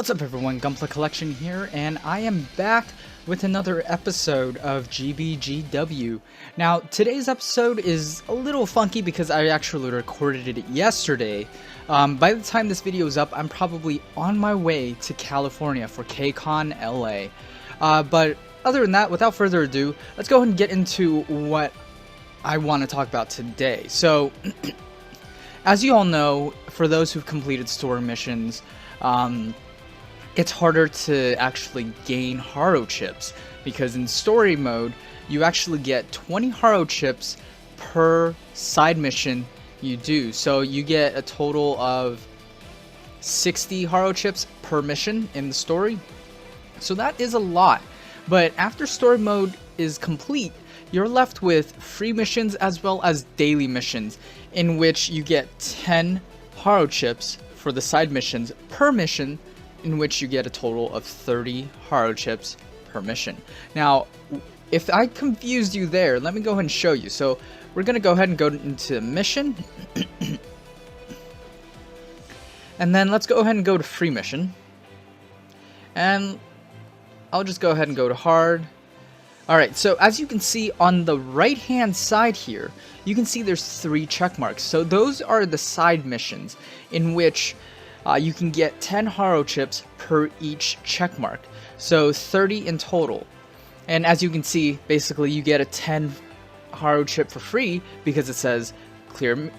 What's up everyone, Gunpla Collection here, and I am back with another episode of GBGW. Now, today's episode is a little funky because I actually recorded it yesterday. By the time this video is up, I'm probably on my way to California for KCON LA. But other than that, without further ado, let's go ahead and get into what I want to talk about today. So, as you all know, for those who've completed story missions, it's harder to actually gain Haro chips, because in story mode, you actually get 20 Haro chips per side mission you do. So you get a total of 60 Haro chips per mission in the story. So that is a lot. But after story mode is complete, you're left with free missions as well as daily missions, in which you get 10 Haro chips for the side missions per mission, in which you get a total of 30 Haro chips per mission. Now, if I confused you there, let me go ahead and show you. So we're going to go ahead and go into mission. And then let's go ahead and go to free mission. And I'll just go ahead and go to hard. Alright, so as you can see on the right hand side here, you can see there's 3 check marks. So those are the side missions in which you can get 10 Haro chips per each check mark, so 30 in total. And as you can see, basically you get a 10 Haro chip for free because it says clear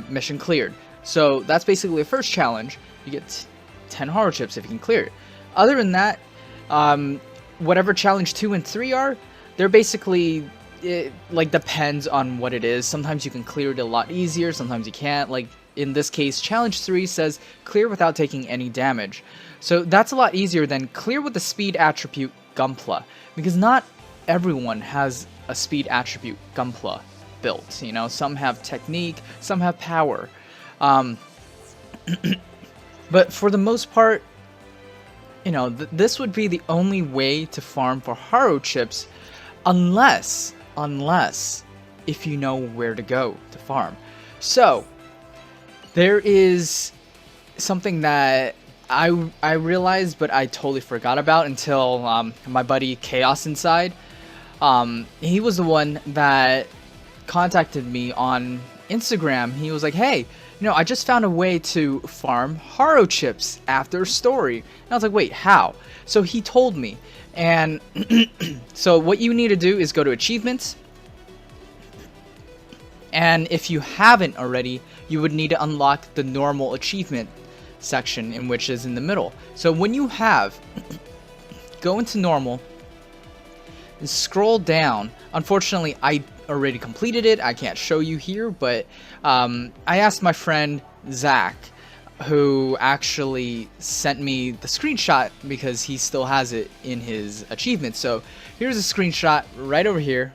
mission cleared. So that's basically the first challenge. You get 10 Haro chips if you can clear it. Other than that, whatever challenge 2 and 3 are, they're basically, it like depends on what it is. Sometimes you can clear it a lot easier, sometimes you can't. Like in this case, challenge 3 says clear without taking any damage. So that's a lot easier than clear with the speed attribute Gunpla, because not everyone has a speed attribute Gunpla built. You know, some have technique, some have power. But for the most part, you know, this would be the only way to farm for Haro chips, unless if you know where to go to farm. So there is something that I realized, but I totally forgot about until my buddy Chaos Inside. He was the one that contacted me on Instagram. He was like, hey, you know, I just found a way to farm Haro chips after story. And I was like, wait, how? So he told me. And so what you need to do is go to achievements. And if you haven't already, you would need to unlock the normal achievement section, in which is in the middle. So when you have, go into normal, and scroll down. Unfortunately, I already completed it. I can't show you here, but I asked my friend Zach, who actually sent me the screenshot because he still has it in his achievement. So here's a screenshot right over here.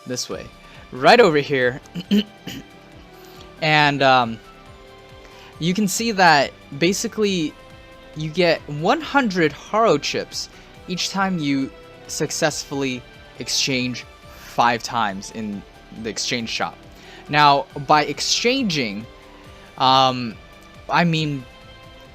This way. Right over here. And you can see that basically you get 100 Haro chips each time you successfully exchange 5 times in the exchange shop. Now, by exchanging, I mean,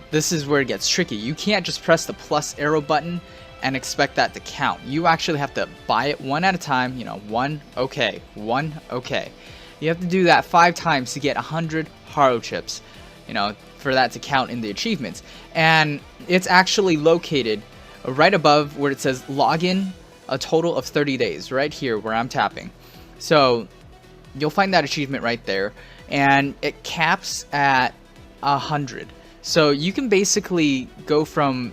this is where it gets tricky. You can't just press the plus arrow button and expect that to count. You actually have to buy it one at a time. You know, 1, okay, 1, okay. You have to do that 5 times to get 100 Haro chips, you know, for that to count in the achievements. And it's actually located right above where it says login a total of 30 days, right here where I'm tapping. So you'll find that achievement right there, and it caps at 100. So you can basically go from,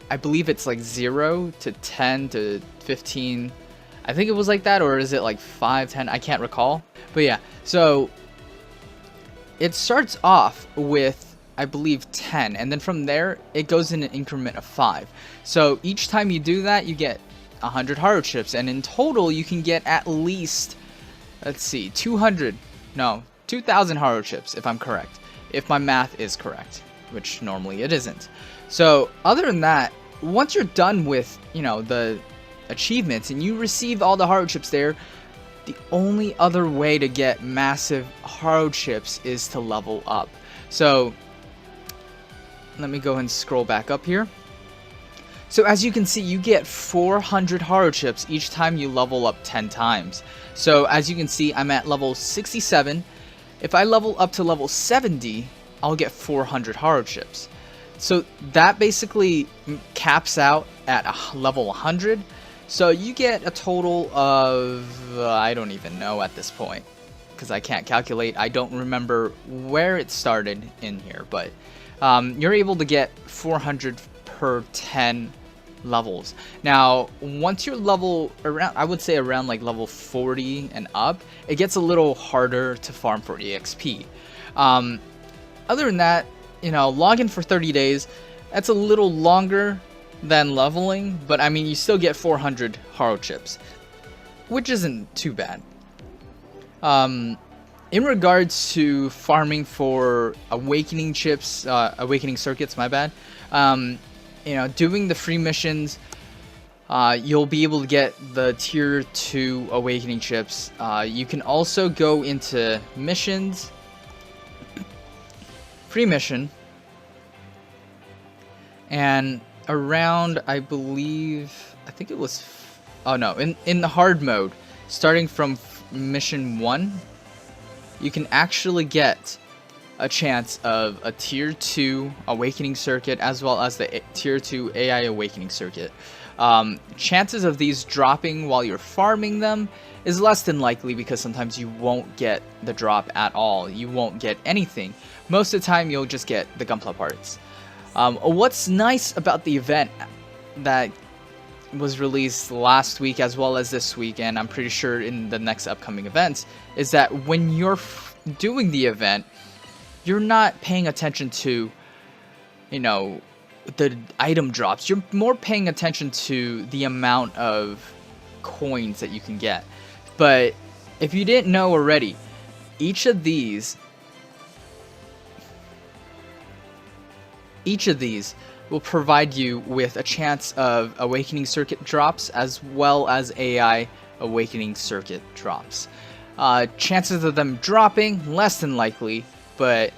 I believe it's like 0 to 10 to 15. I think it was like that, or is it like 5, 10? I can't recall. But yeah, so it starts off with, I believe, 10, and then from there it goes in an increment of 5. So each time you do that, you get 100 Haro chips, and in total you can get at least, let's see, 2,000 Haro chips, if I'm correct, if my math is correct, which normally it isn't. So other than that, once you're done with, you know, the achievements and you receive all the Haro chips there, the only other way to get massive Haro chips is to level up. So let me go ahead and scroll back up here. So as you can see, you get 400 Haro chips each time you level up 10 times. So as you can see, I'm at level 67. If I level up to level 70, I'll get 400 Haro chips. So that basically caps out at level 100. So you get a total of, I don't even know at this point, because I can't calculate. I don't remember where it started in here, but you're able to get 400 per 10 levels. Now, once you're level around, I would say around like level 40 and up, it gets a little harder to farm for EXP. Other than that, you know, log in for 30 days. That's a little longer than leveling, but I mean, you still get 400 Haro chips, which isn't too bad. In regards to farming for awakening chips, awakening circuits, my bad. You know, doing the free missions, you'll be able to get the tier 2 awakening chips. You can also go into missions, free mission, and around, I think it was, oh no, in the hard mode, starting from mission 1, you can actually get a chance of a tier 2 awakening circuit as well as the tier 2 AI awakening circuit. Chances of these dropping while you're farming them is less than likely, because sometimes you won't get the drop at all. You won't get anything. Most of the time you'll just get the Gunpla parts. What's nice about the event that was released last week as well as this week, and I'm pretty sure in the next upcoming events, is that when you're doing the event, you're not paying attention to, you know, the item drops. You're more paying attention to the amount of coins that you can get. But if you didn't know already, each of these will provide you with a chance of awakening circuit drops as well as AI awakening circuit drops. Chances of them dropping, less than likely, but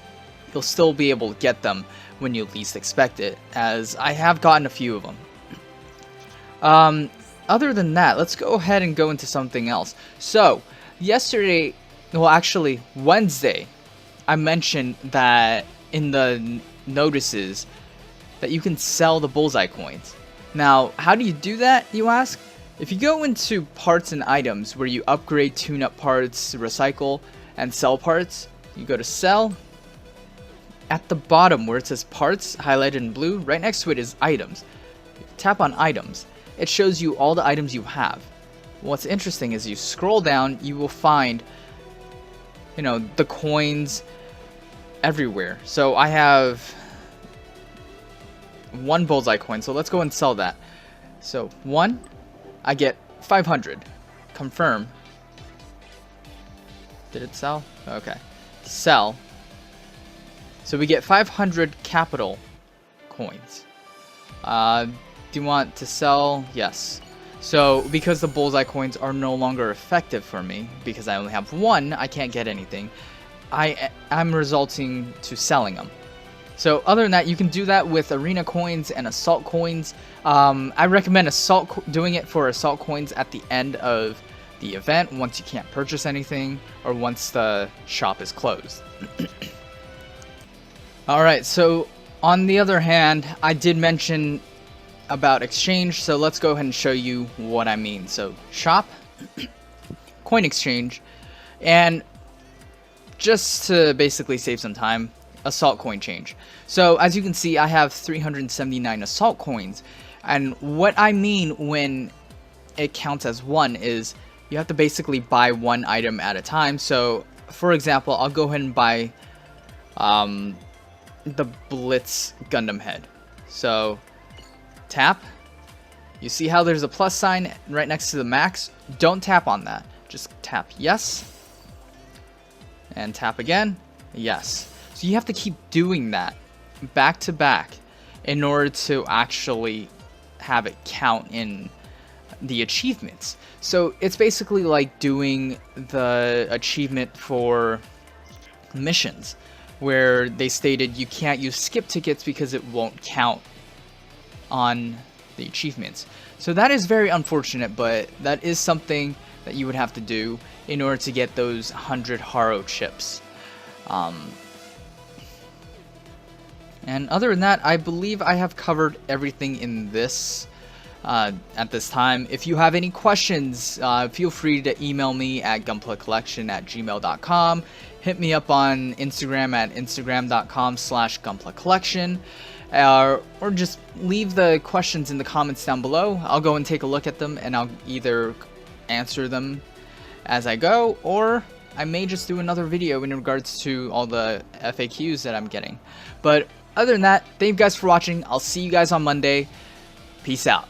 you'll still be able to get them when you least expect it, as I have gotten a few of them. Other than that, let's go ahead and go into something else. So, yesterday, well actually Wednesday, I mentioned that in the notices that you can sell the Bullseye coins. Now, how do you do that, you ask? If you go into parts and items where you upgrade, tune up parts, recycle, and sell parts, you go to sell. At the bottom where it says parts, highlighted in blue, right next to it is items. Tap on items. It shows you all the items you have. What's interesting is you scroll down, you will find, you know, the coins everywhere. So I have 1 Bullseye coin, so let's go and sell that. So 1, I get 500. Confirm. Did it sell? Okay. Sell. So we get 500 capital coins. Do you want to sell? Yes. So because the Bullseye coins are no longer effective for me, because I only have 1, I can't get anything. I'm resulting to selling them. So other than that, you can do that with arena coins and assault coins. I recommend doing it for assault coins at the end of the event, once you can't purchase anything or once the shop is closed. Alright, so on the other hand, I did mention about exchange, so let's go ahead and show you what I mean. So shop, coin exchange, and just to basically save some time, assault coin change. So as you can see, I have 379 assault coins, and what I mean when it counts as 1 is you have to basically buy 1 item at a time. So for example, I'll go ahead and buy the Blitz Gundam head. So tap, you see how there's a plus sign right next to the max? Don't tap on that, just tap yes, and tap again, yes. So you have to keep doing that back to back in order to actually have it count in the achievements. So it's basically like doing the achievement for missions. where they stated you can't use skip tickets because it won't count on the achievements. So that is very unfortunate, but that is something that you would have to do in order to get those 100 Haro chips. And other than that, I believe I have covered everything in this at this time. If you have any questions, feel free to email me at gunplacollection@gmail.com. Hit me up on Instagram at instagram.com/gunplacollection. Or just leave the questions in the comments down below. I'll go and take a look at them, and I'll either answer them as I go, or I may just do another video in regards to all the FAQs that I'm getting. But other than that, thank you guys for watching. I'll see you guys on Monday. Peace out.